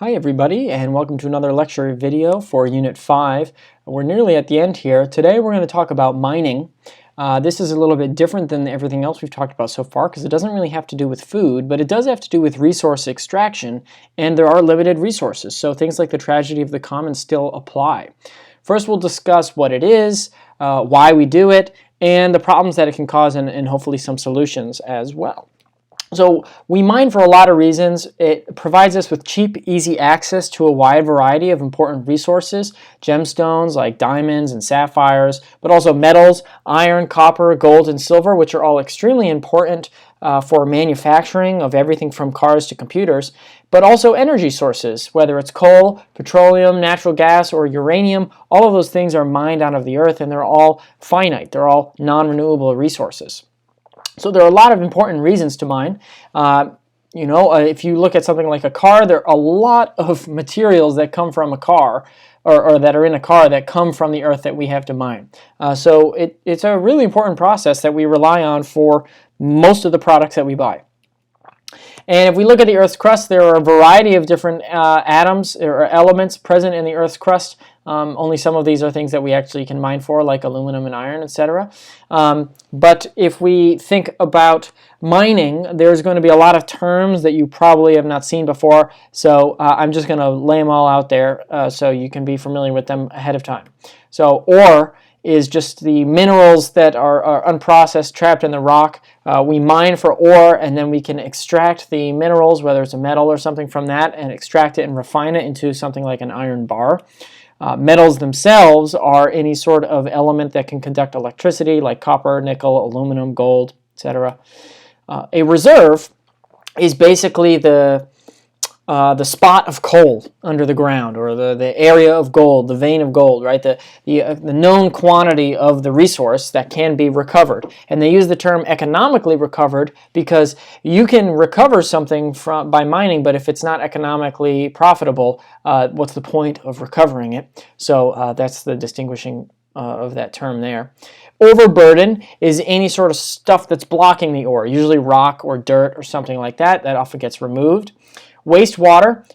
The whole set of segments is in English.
Hi everybody, and welcome to another lecture video for Unit 5. We're nearly at the end here. Today we're going to talk about mining. This is a little bit different than everything else we've talked about so far because it doesn't really have to do with food, but it does have to do with resource extraction, and there are limited resources, so things like the tragedy of the commons still apply. First we'll discuss what it is, why we do it, and the problems that it can cause, and hopefully some solutions as well. So we mine for a lot of reasons. It provides us with cheap, easy access to a wide variety of important resources, gemstones like diamonds and sapphires, but also metals, iron, copper, gold, and silver, which are all extremely important for manufacturing of everything from cars to computers, but also energy sources, whether it's coal, petroleum, natural gas, or uranium. All of those things are mined out of the earth, and they're all finite. They're all non-renewable resources. So there are a lot of important reasons to mine. If you look at something like a car, there are a lot of materials that come from a car or that are in a car that come from the earth that we have to mine. So it's a really important process that we rely on for most of the products that we buy. And if we look at the Earth's crust, there are a variety of different atoms or elements present in the Earth's crust. Only some of these are things that we actually can mine for, like aluminum and iron, etc. But if we think about mining, there's going to be a lot of terms that you probably have not seen before. So I'm just going to lay them all out there so you can be familiar with them ahead of time. So ore is just the minerals that are unprocessed, trapped in the rock. We mine for ore, and then we can extract the minerals, whether it's a metal or something from that, and extract it and refine it into something like an iron bar. Metals themselves are any sort of element that can conduct electricity, like copper, nickel, aluminum, gold, etc. A reserve is basically the spot of coal under the ground, or the area of gold, the vein of gold, right? The known quantity of the resource that can be recovered. And they use the term economically recovered because you can recover something by mining, but if it's not economically profitable, what's the point of recovering it? So that's the distinguishing of that term there. Overburden is any sort of stuff that's blocking the ore, usually rock or dirt or something like that. That often gets removed. Wastewater,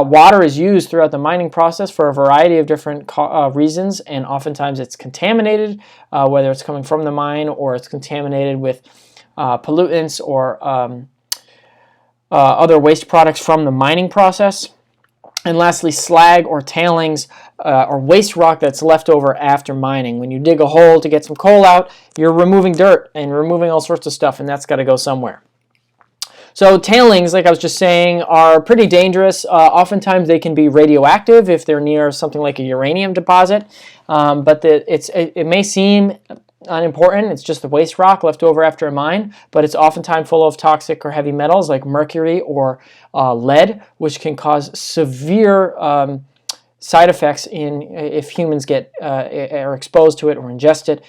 water is used throughout the mining process for a variety of different reasons, and oftentimes it's contaminated, whether it's coming from the mine or it's contaminated with pollutants or other waste products from the mining process. And lastly, slag or tailings or waste rock that's left over after mining. When you dig a hole to get some coal out, you're removing dirt and removing all sorts of stuff, and that's got to go somewhere. So tailings, like I was just saying, are pretty dangerous. Oftentimes they can be radioactive if they're near something like a uranium deposit, but it may seem unimportant. It's just the waste rock left over after a mine, but it's oftentimes full of toxic or heavy metals like mercury or lead, which can cause severe side effects if humans are exposed to it or ingest it.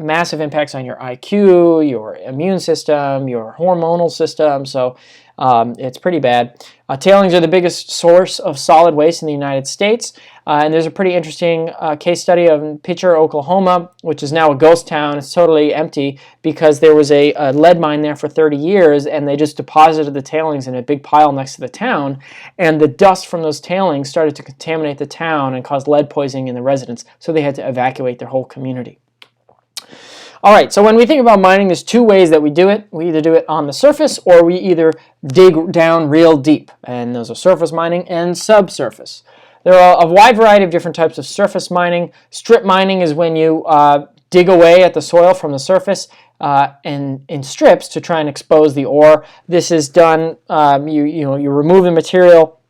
Massive impacts on your IQ, your immune system, your hormonal system, so it's pretty bad. Tailings are the biggest source of solid waste in the United States, and there's a pretty interesting case study of Pitcher, Oklahoma, which is now a ghost town. It's totally empty because there was a lead mine there for 30 years, and they just deposited the tailings in a big pile next to the town, and the dust from those tailings started to contaminate the town and cause lead poisoning in the residents, so they had to evacuate their whole community. All right, so when we think about mining, there's two ways that we do it. We either do it on the surface, or we either dig down real deep, and those are surface mining and subsurface. There are a wide variety of different types of surface mining. Strip mining is when you dig away at the soil from the surface in strips to try and expose the ore. This is done, you remove the material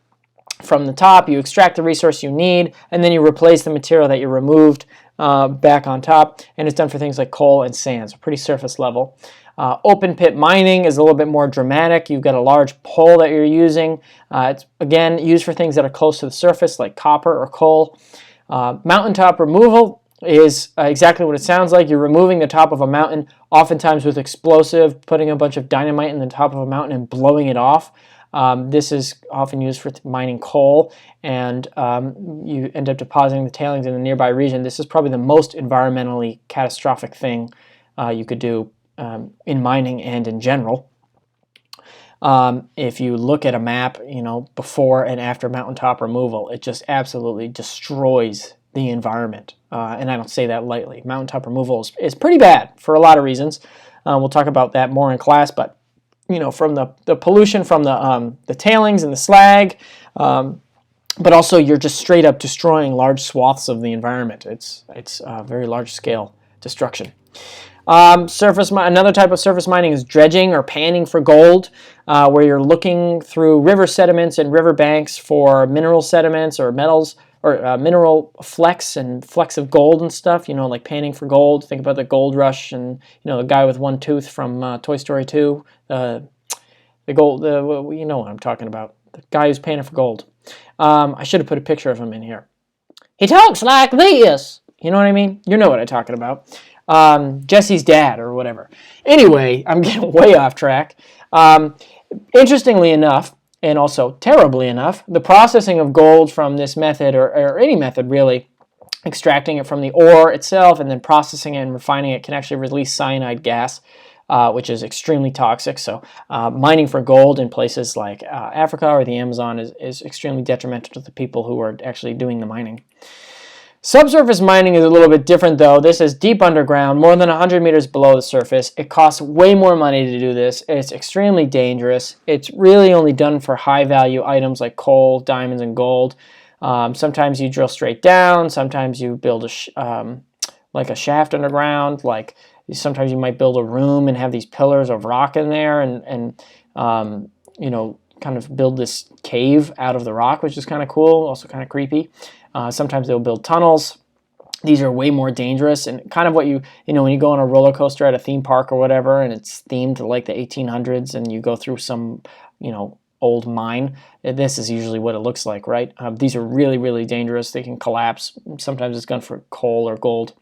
from the top, you extract the resource you need, and then you replace the material that you removed back on top, and it's done for things like coal and sand, so pretty surface level. Open pit mining is a little bit more dramatic. You've got a large pole that you're using. It's, again, used for things that are close to the surface, like copper or coal. Mountaintop removal is exactly what it sounds like. You're removing the top of a mountain, oftentimes with explosive, putting a bunch of dynamite in the top of a mountain and blowing it off. This is often used for mining coal, and you end up depositing the tailings in the nearby region. This is probably the most environmentally catastrophic thing you could do in mining and in general. If you look at a map, before and after mountaintop removal, it just absolutely destroys the environment. And I don't say that lightly. Mountaintop removal is pretty bad for a lot of reasons. We'll talk about that more in class, but from the pollution from the tailings and the slag, but also you're just straight up destroying large swaths of the environment. It's very large scale destruction. Another type of surface mining is dredging or panning for gold, where you're looking through river sediments and river banks for mineral sediments or metals or mineral flecks and flecks of gold and stuff, like panning for gold. Think about the gold rush and, the guy with one tooth from Toy Story 2, the gold, you know what I'm talking about, the guy who's panning for gold. I should have put a picture of him in here. He talks like this. You know what I mean? You know what I'm talking about. Jesse's dad or whatever. Anyway, I'm getting way off track. Interestingly enough, and also terribly enough, the processing of gold from this method, or any method really, extracting it from the ore itself and then processing it and refining it, can actually release cyanide gas, which is extremely toxic. So mining for gold in places like Africa or the Amazon is extremely detrimental to the people who are actually doing the mining. Subsurface mining is a little bit different though. This is deep underground, more than 100 meters below the surface. It costs way more money to do this. It's extremely dangerous. It's really only done for high value items like coal, diamonds, and gold. Sometimes you drill straight down. Sometimes you build like a shaft underground. Like sometimes you might build a room and have these pillars of rock in there and kind of build this cave out of the rock, which is kind of cool, also kind of creepy. Sometimes they'll build tunnels. These are way more dangerous, and kind of what when you go on a roller coaster at a theme park or whatever, and it's themed to like the 1800s, and you go through some, old mine. This is usually what it looks like, right? These are really, really dangerous. They can collapse. Sometimes it's done for coal or gold.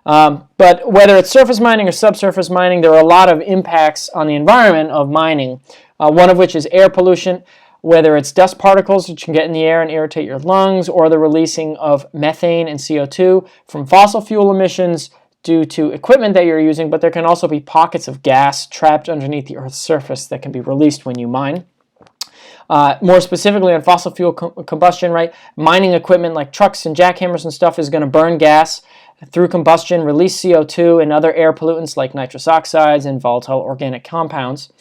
But whether it's surface mining or subsurface mining, there are a lot of impacts on the environment of mining, one of which is air pollution. Whether it's dust particles which can get in the air and irritate your lungs, or the releasing of methane and CO2 from fossil fuel emissions due to equipment that you're using, but there can also be pockets of gas trapped underneath the Earth's surface that can be released when you mine. More specifically on fossil fuel combustion, right? Mining equipment like trucks and jackhammers and stuff is going to burn gas through combustion, release CO2 and other air pollutants like nitrous oxides and volatile organic compounds.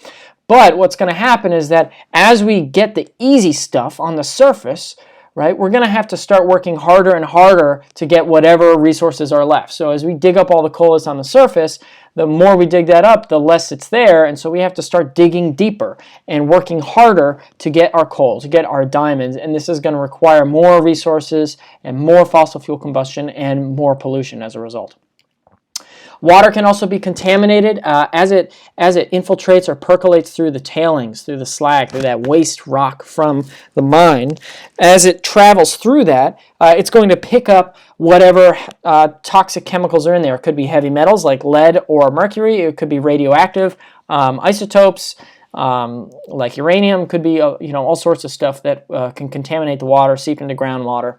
But what's going to happen is that as we get the easy stuff on the surface, right, we're going to have to start working harder and harder to get whatever resources are left. So as we dig up all the coal that's on the surface, the more we dig that up, the less it's there. And so we have to start digging deeper and working harder to get our coal, to get our diamonds. And this is going to require more resources and more fossil fuel combustion and more pollution as a result. Water can also be contaminated as it infiltrates or percolates through the tailings, through the slag, through that waste rock from the mine. As it travels through that, it's going to pick up whatever toxic chemicals are in there. It could be heavy metals like lead or mercury. It could be radioactive isotopes like uranium. It could be all sorts of stuff that can contaminate the water, seep into groundwater.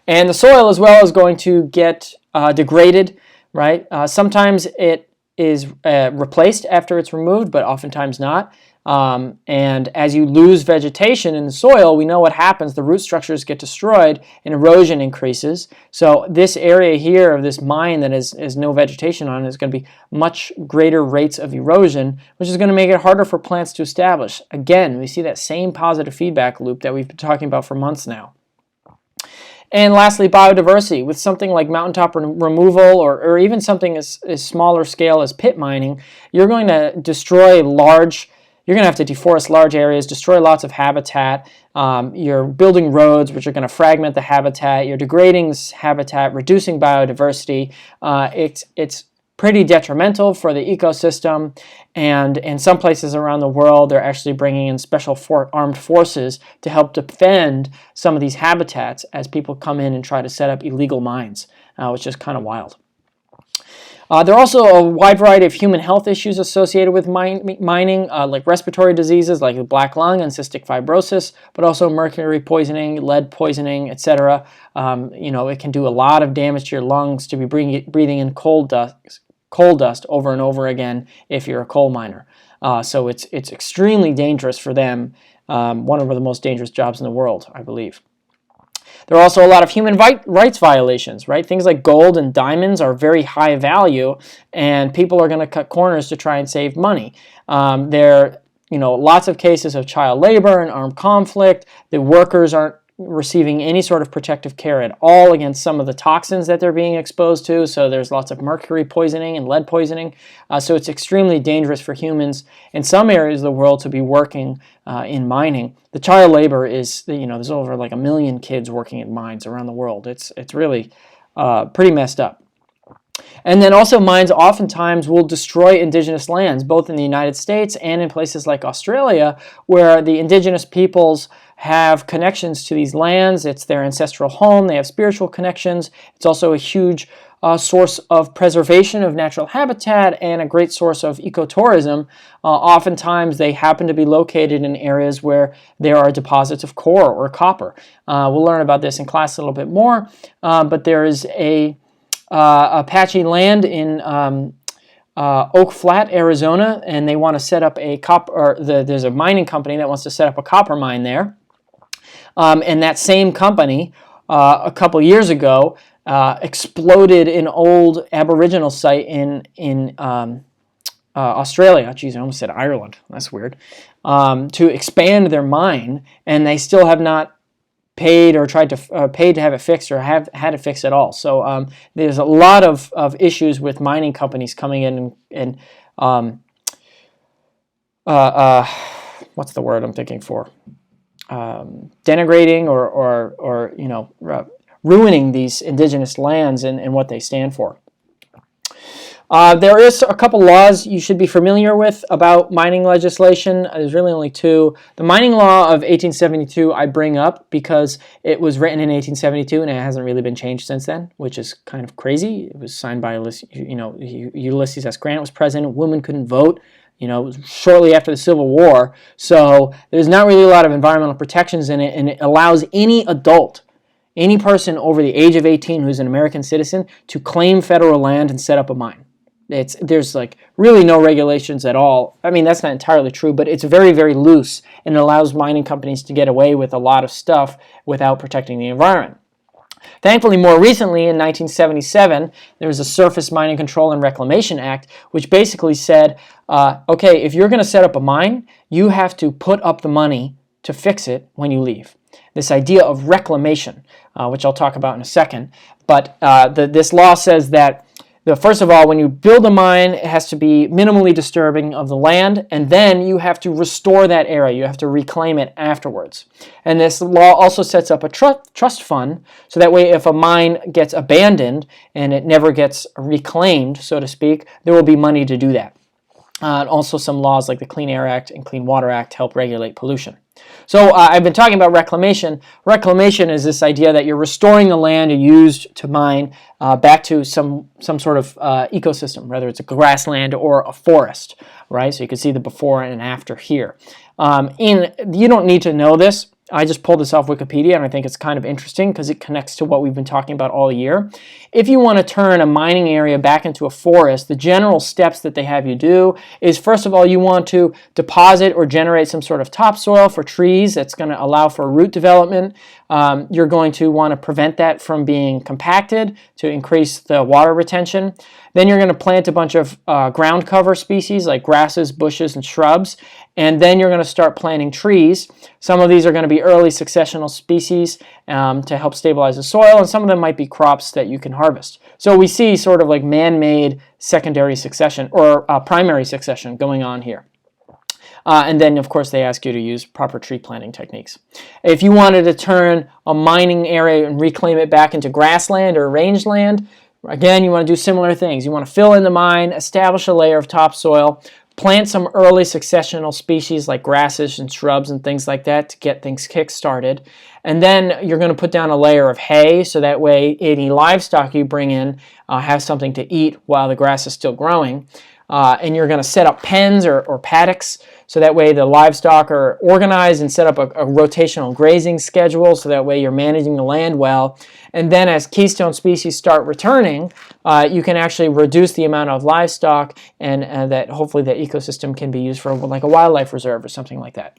And the soil as well is going to get degraded. Right? Sometimes it is replaced after it's removed, but oftentimes not. And as you lose vegetation in the soil, we know what happens. The root structures get destroyed and erosion increases. So this area here of this mine that is no vegetation on is going to be much greater rates of erosion, which is going to make it harder for plants to establish. Again, we see that same positive feedback loop that we've been talking about for months now. And lastly, biodiversity. With something like mountaintop removal or even something as smaller scale as pit mining, you're going to have to deforest large areas, destroy lots of habitat. You're building roads, which are going to fragment the habitat. You're degrading this habitat, reducing biodiversity. It's pretty detrimental for the ecosystem, and in some places around the world they're actually bringing in special armed forces to help defend some of these habitats as people come in and try to set up illegal mines, which is kind of wild. There are also a wide variety of human health issues associated with mining, like respiratory diseases like the black lung and cystic fibrosis, but also mercury poisoning, lead poisoning, etc. It can do a lot of damage to your lungs to be breathing in coal dust over and over again if you're a coal miner. So it's extremely dangerous for them. One of the most dangerous jobs in the world, I believe. There are also a lot of human rights violations, right? Things like gold and diamonds are very high value, and people are going to cut corners to try and save money. There, lots of cases of child labor and armed conflict. The workers aren't receiving any sort of protective care at all against some of the toxins that they're being exposed to. So there's lots of mercury poisoning and lead poisoning. So it's extremely dangerous for humans in some areas of the world to be working in mining. The child labor is, there's over like 1 million kids working in mines around the world. It's really pretty messed up. And then also mines oftentimes will destroy indigenous lands, both in the United States and in places like Australia, where the indigenous peoples have connections to these lands. It's their ancestral home. They have spiritual connections. It's also a huge source of preservation of natural habitat and a great source of ecotourism. Oftentimes they happen to be located in areas where there are deposits of coal or copper. We'll learn about this in class a little bit more, but there is a Apache land in Oak Flat, Arizona, and they want to set up a there's a mining company that wants to set up a copper mine there. And that same company, a couple years ago, exploded an old Aboriginal site in Australia. Geez, I almost said Ireland. That's weird. To expand their mine, and they still have not paid or tried to paid to have it fixed or have had it fixed at all. So there's a lot of issues with mining companies coming in and what's the word I'm thinking for? Denigrating or ruining these indigenous lands and what they stand for. There is a couple laws you should be familiar with about mining legislation. There's really only two. The mining law of 1872 I bring up because it was written in 1872 and it hasn't really been changed since then, which is kind of crazy. It was signed by Ulysses S. Grant was president. Women couldn't vote, shortly after the Civil War. So there's not really a lot of environmental protections in it, and it allows any adult, any person over the age of 18 who's an American citizen to claim federal land and set up a mine. There's like really no regulations at all. I mean, that's not entirely true, but it's very, very loose, and it allows mining companies to get away with a lot of stuff without protecting the environment. Thankfully, more recently, in 1977, there was a Surface Mining Control and Reclamation Act, which basically said, okay, if you're going to set up a mine, you have to put up the money to fix it when you leave. This idea of reclamation, which I'll talk about in a second, but this law says that first of all, when you build a mine, it has to be minimally disturbing of the land, and then you have to restore that area. You have to reclaim it afterwards. And this law also sets up a trust fund, so that way if a mine gets abandoned and it never gets reclaimed, so to speak, there will be money to do that. And also some laws like the Clean Air Act and Clean Water Act help regulate pollution. So I've been talking about reclamation. Reclamation is this idea that you're restoring the land you used to mine back to some sort of ecosystem, whether it's a grassland or a forest, right? So you can see the before and after here. You don't need to know this. I just pulled this off Wikipedia, and I think it's kind of interesting because it connects to what we've been talking about all year. If you want to turn a mining area back into a forest, the general steps that they have you do is, first of all, you want to deposit or generate some sort of topsoil for trees that's going to allow for root development. You're going to want to prevent that from being compacted to increase the water retention. Then you're going to plant a bunch of ground cover species like grasses, bushes, and shrubs. And then you're going to start planting trees. Some of these are going to be early successional species to help stabilize the soil, and some of them might be crops that you can harvest. So we see sort of like man-made secondary succession or primary succession going on here. And then, of course, they ask you to use proper tree planting techniques. If you wanted to turn a mining area and reclaim it back into grassland or rangeland, again, you want to do similar things. You want to fill in the mine, establish a layer of topsoil, plant some early successional species like grasses and shrubs and things like that to get things kick-started. And then you're going to put down a layer of hay so that way any livestock you bring in have something to eat while the grass is still growing. and you're going to set up pens or paddocks, so that way the livestock are organized, and set up a rotational grazing schedule, so that way you're managing the land well. And then as keystone species start returning, you can actually reduce the amount of livestock, and that hopefully the ecosystem can be used for like a wildlife reserve or something like that.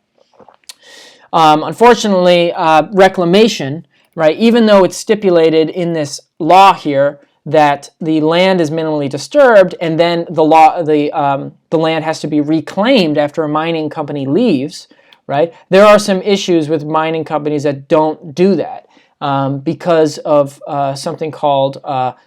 Unfortunately, reclamation, right, even though it's stipulated in this law here that the land is minimally disturbed, and then the land has to be reclaimed after a mining company leaves, right? There are some issues with mining companies that don't do that because of something called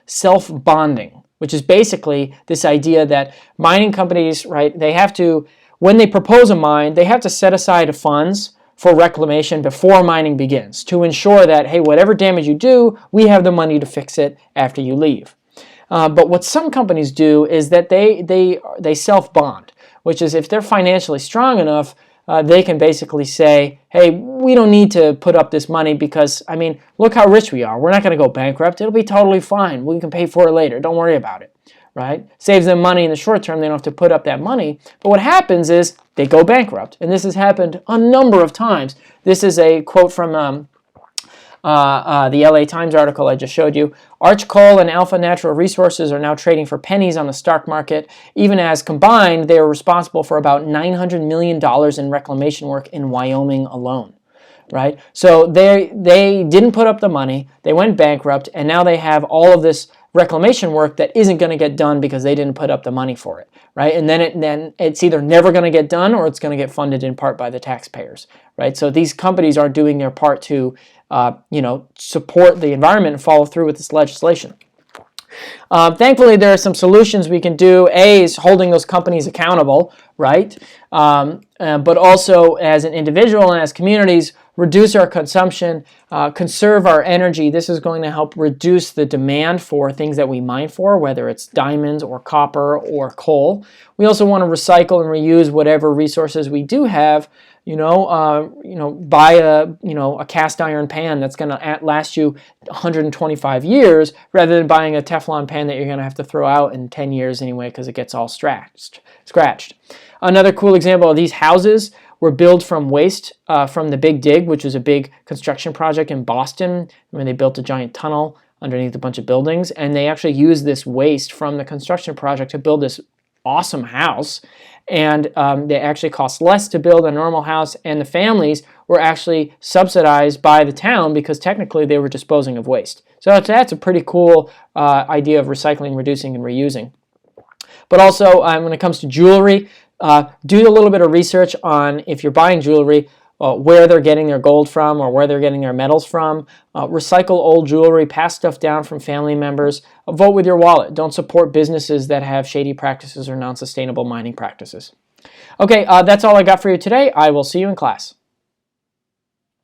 self-bonding, which is basically this idea that mining companies, right, they have to, when they propose a mine, they have to set aside funds for reclamation before mining begins to ensure that, hey, whatever damage you do, we have the money to fix it after you leave. But what some companies do is that they self-bond, which is if they're financially strong enough, they can basically say, hey, we don't need to put up this money because, I mean, look how rich we are. We're not going to go bankrupt. It'll be totally fine. We can pay for it later. Don't worry about it. Right? Saves them money in the short term. They don't have to put up that money. But what happens is they go bankrupt. And this has happened a number of times. This is a quote from the LA Times article I just showed you. Arch Coal and Alpha Natural Resources are now trading for pennies on the stock market. Even as combined, they are responsible for about $900 million in reclamation work in Wyoming alone. Right? So they didn't put up the money. They went bankrupt. And now they have all of this reclamation work that isn't going to get done because they didn't put up the money for it, right? And then it's either never going to get done or it's going to get funded in part by the taxpayers, right? So these companies aren't doing their part to, support the environment and follow through with this legislation. Thankfully, there are some solutions we can do. A is holding those companies accountable, right? But also as an individual and as communities, reduce our consumption, conserve our energy. This is going to help reduce the demand for things that we mine for, whether it's diamonds or copper or coal. We also want to recycle and reuse whatever resources we do have. Buy a cast iron pan that's going to last you 125 years rather than buying a Teflon pan that you're going to have to throw out in 10 years anyway because it gets all scratched. Another cool example of these houses were built from waste from the Big Dig, which was a big construction project in Boston when they built a giant tunnel underneath a bunch of buildings, and they actually used this waste from the construction project to build this awesome house. And they actually cost less to build a normal house, and the families were actually subsidized by the town because technically they were disposing of waste. So that's a pretty cool idea of recycling, reducing, and reusing. But also, when it comes to jewelry, do a little bit of research on, if you're buying jewelry, where they're getting their gold from or where they're getting their metals from. Recycle old jewelry, pass stuff down from family members. Vote with your wallet. Don't support businesses that have shady practices or non-sustainable mining practices. Okay, that's all I got for you today. I will see you in class.